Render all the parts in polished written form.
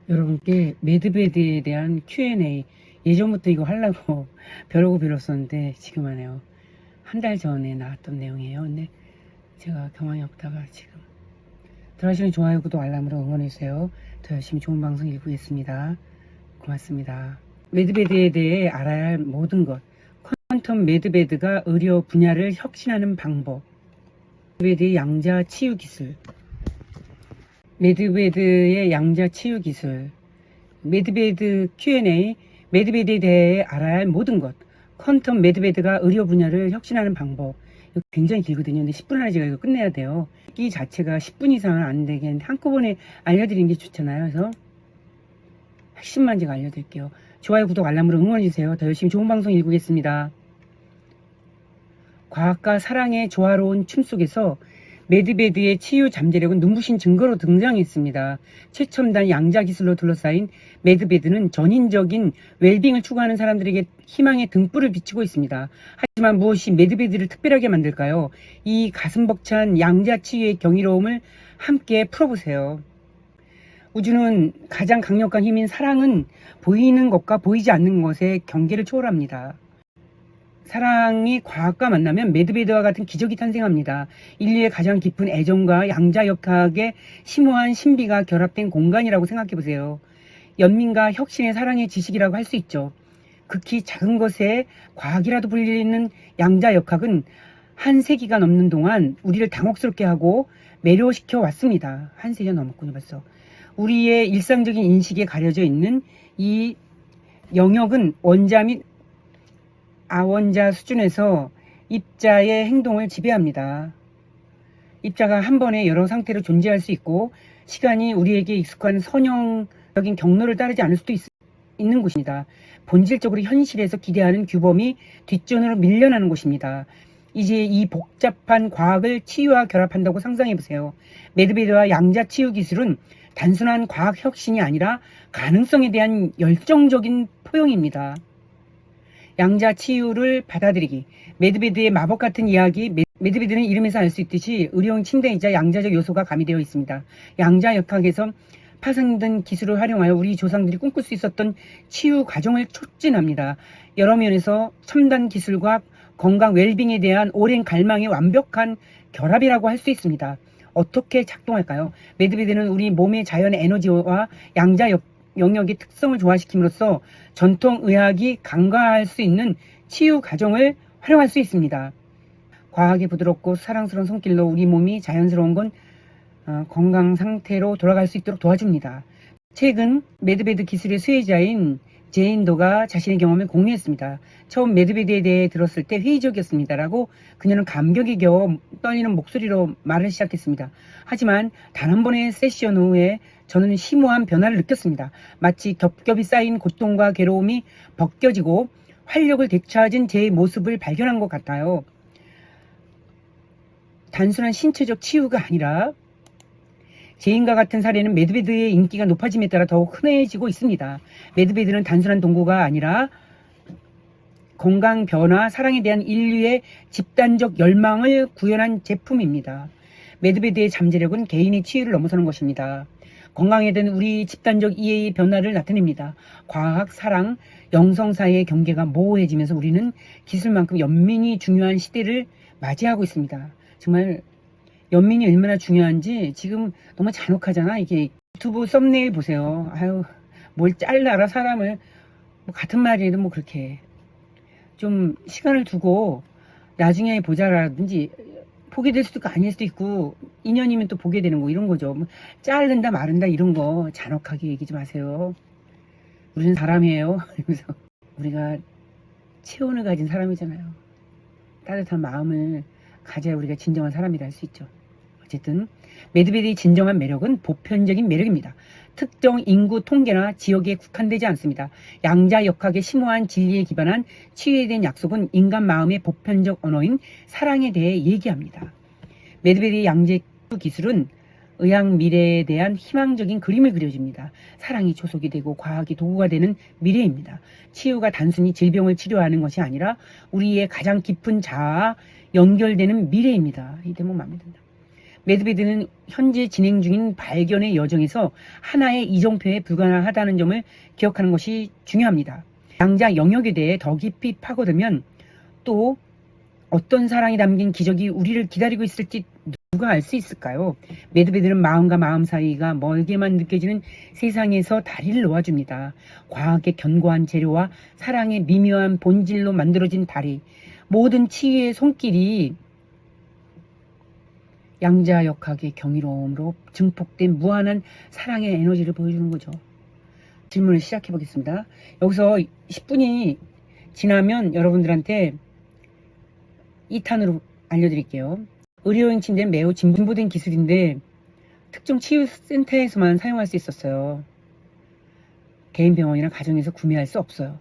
여러분께 매드베드에 대한 Q&A 예전부터 이거 하려고 벼르고 빌었었는데 지금 하네요. 한 달 전에 나왔던 내용이에요. 근데 제가 경황이 없다가 지금 들어가시는 좋아요, 구독, 알람으로 응원해주세요. 더 열심히 좋은 방송 읽겠습니다. 고맙습니다. 매드베드에 대해 알아야 할 모든 것. 퀀텀 매드베드가 의료 분야를 혁신하는 방법. 매드베드의 양자 치유 기술. 매드베드의 양자 치유 기술. 매드베드 Q&A. 매드베드에 대해 알아야 할 모든 것. 퀀텀 매드베드가 의료 분야를 혁신하는 방법. 이거 굉장히 길거든요. 근데 10분 안에 제가 이거 끝내야 돼요. 이 자체가 10분 이상은 안 되겠는데 한꺼번에 알려드리는 게 좋잖아요. 그래서 핵심만 제가 알려드릴게요. 좋아요, 구독, 알람으로 응원해주세요. 더 열심히 좋은 방송 읽겠습니다. 과학과 사랑의 조화로운 춤 속에서 매드베드의 치유 잠재력은 눈부신 증거로 등장했습니다. 최첨단 양자 기술로 둘러싸인 매드베드는 전인적인 웰빙을 추구하는 사람들에게 희망의 등불을 비추고 있습니다. 하지만 무엇이 매드베드를 특별하게 만들까요? 이 가슴 벅찬 양자 치유의 경이로움을 함께 풀어보세요. 우주는 가장 강력한 힘인 사랑은 보이는 것과 보이지 않는 것의 경계를 초월합니다. 사랑이 과학과 만나면 매드베드와 같은 기적이 탄생합니다. 인류의 가장 깊은 애정과 양자역학의 심오한 신비가 결합된 공간이라고 생각해보세요. 연민과 혁신의 사랑의 지식이라고 할 수 있죠. 극히 작은 것에 과학이라도 불리는 양자역학은 한 세기가 넘는 동안 우리를 당혹스럽게 하고 매료시켜 왔습니다. 한 세기가 넘었군요, 벌써. 우리의 일상적인 인식에 가려져 있는 이 영역은 원자 및 아원자 수준에서 입자의 행동을 지배합니다. 입자가 한 번에 여러 상태로 존재할 수 있고 시간이 우리에게 익숙한 선형적인 경로를 따르지 않을 수도 있는 곳입니다. 본질적으로 현실에서 기대하는 규범이 뒷전으로 밀려나는 곳입니다. 이제 이 복잡한 과학을 치유와 결합한다고 상상해보세요. 매드베드와 양자 치유 기술은 단순한 과학 혁신이 아니라 가능성에 대한 열정적인 포용입니다. 양자 치유를 받아들이기. 매드베드의 마법 같은 이야기. 매드베드는 이름에서 알 수 있듯이 의료용 침대이자 양자적 요소가 가미되어 있습니다. 양자역학에서 파생된 기술을 활용하여 우리 조상들이 꿈꿀 수 있었던 치유 과정을 촉진합니다. 여러 면에서 첨단 기술과 건강 웰빙에 대한 오랜 갈망의 완벽한 결합이라고 할 수 있습니다. 어떻게 작동할까요? 매드베드는 우리 몸의 자연 에너지와 양자 영역의 특성을 조화시킴으로써 전통의학이 간과할 수 있는 치유 과정을 활용할 수 있습니다. 과학의 부드럽고 사랑스러운 손길로 우리 몸이 자연스러운 건 건강 상태로 돌아갈 수 있도록 도와줍니다. 최근 매드베드 기술의 수혜자인 제인도가 자신의 경험을 공유했습니다. 처음 매드베드에 대해 들었을 때 회의적이었습니다. 라고 그녀는 감격에 겨워 떨리는 목소리로 말을 시작했습니다. 하지만 단 한 번의 세션 후에 저는 심오한 변화를 느꼈습니다. 마치 겹겹이 쌓인 고통과 괴로움이 벗겨지고 활력을 되찾은 제 모습을 발견한 것 같아요. 단순한 신체적 치유가 아니라 제인과 같은 사례는 매드베드의 인기가 높아짐에 따라 더욱 흔해지고 있습니다. 매드베드는 단순한 동고가 아니라 건강 변화, 사랑에 대한 인류의 집단적 열망을 구현한 제품입니다. 매드베드의 잠재력은 개인의 치유를 넘어서는 것입니다. 건강에 대한 우리 집단적 이해의 변화를 나타냅니다. 과학, 사랑, 영성 사이의 경계가 모호해지면서 우리는 기술만큼 연민이 중요한 시대를 맞이하고 있습니다. 정말 연민이 얼마나 중요한지 지금 너무 잔혹하잖아. 이게 유튜브 썸네일 보세요. 아유, 뭘 잘라라 사람을. 뭐 같은 말이라도 뭐 그렇게 좀 시간을 두고 나중에 보자라든지 포기될 수도 있고 아닐 수도 있고 인연이면 또 보게 되는 거 이런 거죠. 뭐 자른다 마른다 이런 거 잔혹하게 얘기 좀 하세요. 우리는 사람이에요. 그래서 우리가 체온을 가진 사람이잖아요. 따뜻한 마음을 가져야 우리가 진정한 사람이라 할 수 있죠. 어쨌든 매드베드의 진정한 매력은 보편적인 매력입니다. 특정 인구 통계나 지역에 국한되지 않습니다. 양자역학의 심오한 진리에 기반한 치유에 대한 약속은 인간 마음의 보편적 언어인 사랑에 대해 얘기합니다. 매드베드의 양자 기술은 의학 미래에 대한 희망적인 그림을 그려줍니다. 사랑이 조속이 되고 과학이 도구가 되는 미래입니다. 치유가 단순히 질병을 치료하는 것이 아니라 우리의 가장 깊은 자아와 연결되는 미래입니다. 이 대목 마음에 든다. 매드베드는 현재 진행 중인 발견의 여정에서 하나의 이정표에 불과하다는 점을 기억하는 것이 중요합니다. 양자 영역에 대해 더 깊이 파고들면 또 어떤 사랑이 담긴 기적이 우리를 기다리고 있을지 누가 알 수 있을까요? 매드베드는 마음과 마음 사이가 멀게만 느껴지는 세상에서 다리를 놓아줍니다. 과학의 견고한 재료와 사랑의 미묘한 본질로 만들어진 다리. 모든 치유의 손길이 양자역학의 경이로움으로 증폭된 무한한 사랑의 에너지를 보여주는 거죠. 질문을 시작해 보겠습니다. 여기서 10분이 지나면 여러분들한테 2탄으로 알려드릴게요. 의료용 침대는 매우 진보된 기술인데 특정 치유센터에서만 사용할 수 있었어요. 개인 병원이나 가정에서 구매할 수 없어요.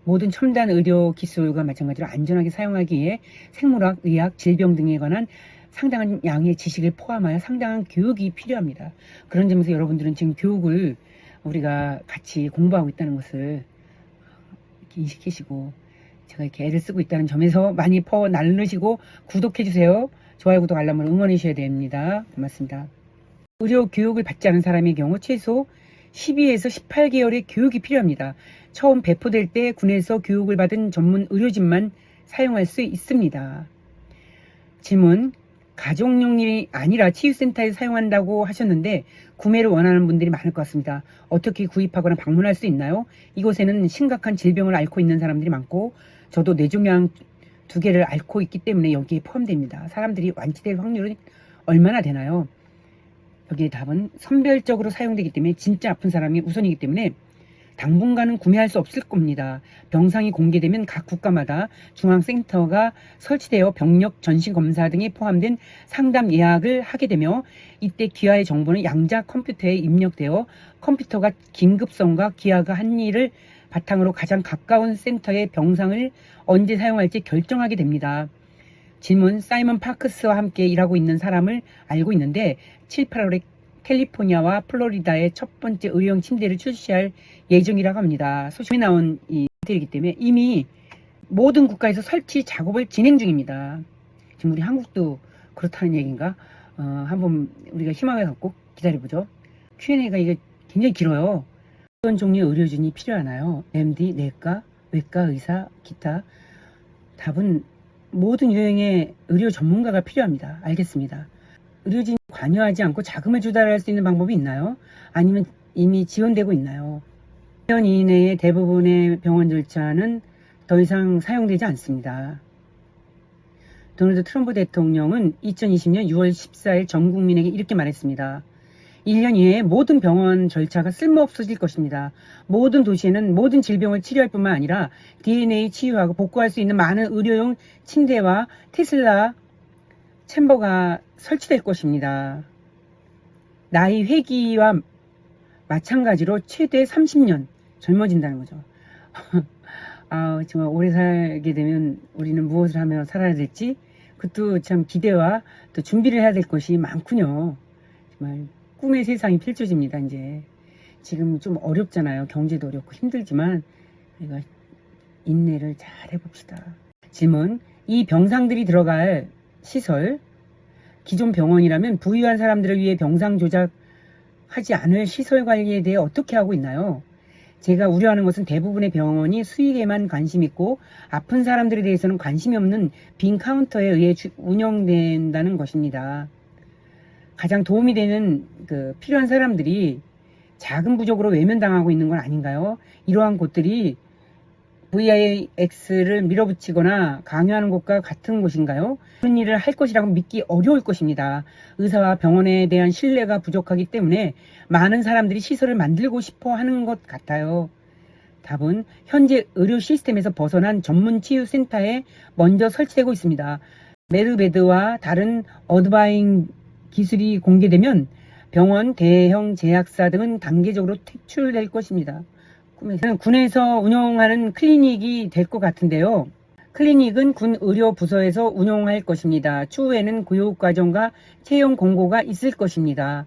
모든 첨단 의료 기술과 마찬가지로 안전하게 사용하기 위해 생물학, 의학, 질병 등에 관한 상당한 양의 지식을 포함하여 상당한 교육이 필요합니다. 그런 점에서 여러분들은 지금 교육을 우리가 같이 공부하고 있다는 것을 이렇게 인식하시고 제가 이렇게 애를 쓰고 있다는 점에서 많이 나누시고 구독해주세요. 좋아요, 구독, 알람을 응원해 주셔야 됩니다. 고맙습니다. 의료 교육을 받지 않은 사람의 경우 최소 12에서 18개월의 교육이 필요합니다. 처음 배포될 때 군에서 교육을 받은 전문 의료진만 사용할 수 있습니다. 질문. 가족용이 아니라 치유센터에 사용한다고 하셨는데 구매를 원하는 분들이 많을 것 같습니다. 어떻게 구입하거나 방문할 수 있나요? 이곳에는 심각한 질병을 앓고 있는 사람들이 많고 저도 뇌종양 2개를 앓고 있기 때문에 여기에 포함됩니다. 사람들이 완치될 확률은 얼마나 되나요? 여기에 답은 선별적으로 사용되기 때문에 진짜 아픈 사람이 우선이기 때문에 당분간은 구매할 수 없을 겁니다. 병상이 공개되면 각 국가마다 중앙센터가 설치되어 병력 전시검사 등이 포함된 상담 예약을 하게 되며 이때 기아의 정보는 양자 컴퓨터에 입력되어 컴퓨터가 긴급성과 기아가 한 일을 바탕으로 가장 가까운 센터의 병상을 언제 사용할지 결정하게 됩니다. 질문. 사이먼 파크스와 함께 일하고 있는 사람을 알고 있는데 7, 8월에 캘리포니아와 플로리다의 첫 번째 의료용 침대를 출시할 예정이라고 합니다. 소식이 나온 이 상태이기 때문에 이미 모든 국가에서 설치 작업을 진행 중입니다. 지금 우리 한국도 그렇다는 얘기인가? 한번 우리가 희망을 갖고 기다려보죠. Q&A가 이게 굉장히 길어요. 어떤 종류의 의료진이 필요하나요? MD, 내과, 외과, 의사, 기타. 답은 모든 유형의 의료 전문가가 필요합니다. 알겠습니다. 의료진이 관여하지 않고 자금을 조달할 수 있는 방법이 있나요? 아니면 이미 지원되고 있나요? 1년 이내에 대부분의 병원 절차는 더 이상 사용되지 않습니다. 도널드 트럼프 대통령은 2020년 6월 14일 전 국민에게 이렇게 말했습니다. 1년 이내에 모든 병원 절차가 쓸모없어질 것입니다. 모든 도시에는 모든 질병을 치료할 뿐만 아니라 DNA 치유하고 복구할 수 있는 많은 의료용 침대와 테슬라 챔버가 설치될 것입니다. 나이 회귀와 마찬가지로 최대 30년 젊어진다는 거죠. 정말 오래 살게 되면 우리는 무엇을 하며 살아야 될지 그것도 참 기대와 또 준비를 해야 될 것이 많군요. 정말 꿈의 세상이 펼쳐집니다. 이제 지금 좀 어렵잖아요. 경제도 어렵고 힘들지만 우리가 인내를 잘 해봅시다. 질문. 이 병상들이 들어갈 시설, 기존 병원이라면 부유한 사람들을 위해 병상 조작하지 않을 시설 관리에 대해 어떻게 하고 있나요? 제가 우려하는 것은 대부분의 병원이 수익에만 관심 있고 아픈 사람들에 대해서는 관심이 없는 빈 카운터에 의해 운영된다는 것입니다. 가장 도움이 되는 필요한 사람들이 자금 부족으로 외면당하고 있는 건 아닌가요? 이러한 곳들이 VIX를 밀어붙이거나 강요하는 곳과 같은 곳인가요? 그런 일을 할 것이라고 믿기 어려울 것입니다. 의사와 병원에 대한 신뢰가 부족하기 때문에 많은 사람들이 시설을 만들고 싶어 하는 것 같아요. 답은 현재 의료 시스템에서 벗어난 전문 치유센터에 먼저 설치되고 있습니다. 매드베드와 다른 어드바잉 기술이 공개되면 병원, 대형 제약사 등은 단계적으로 퇴출될 것입니다. 군에서 운영하는 클리닉이 될 것 같은데요. 클리닉은 군 의료 부서에서 운영할 것입니다. 추후에는 교육과정과 채용 공고가 있을 것입니다.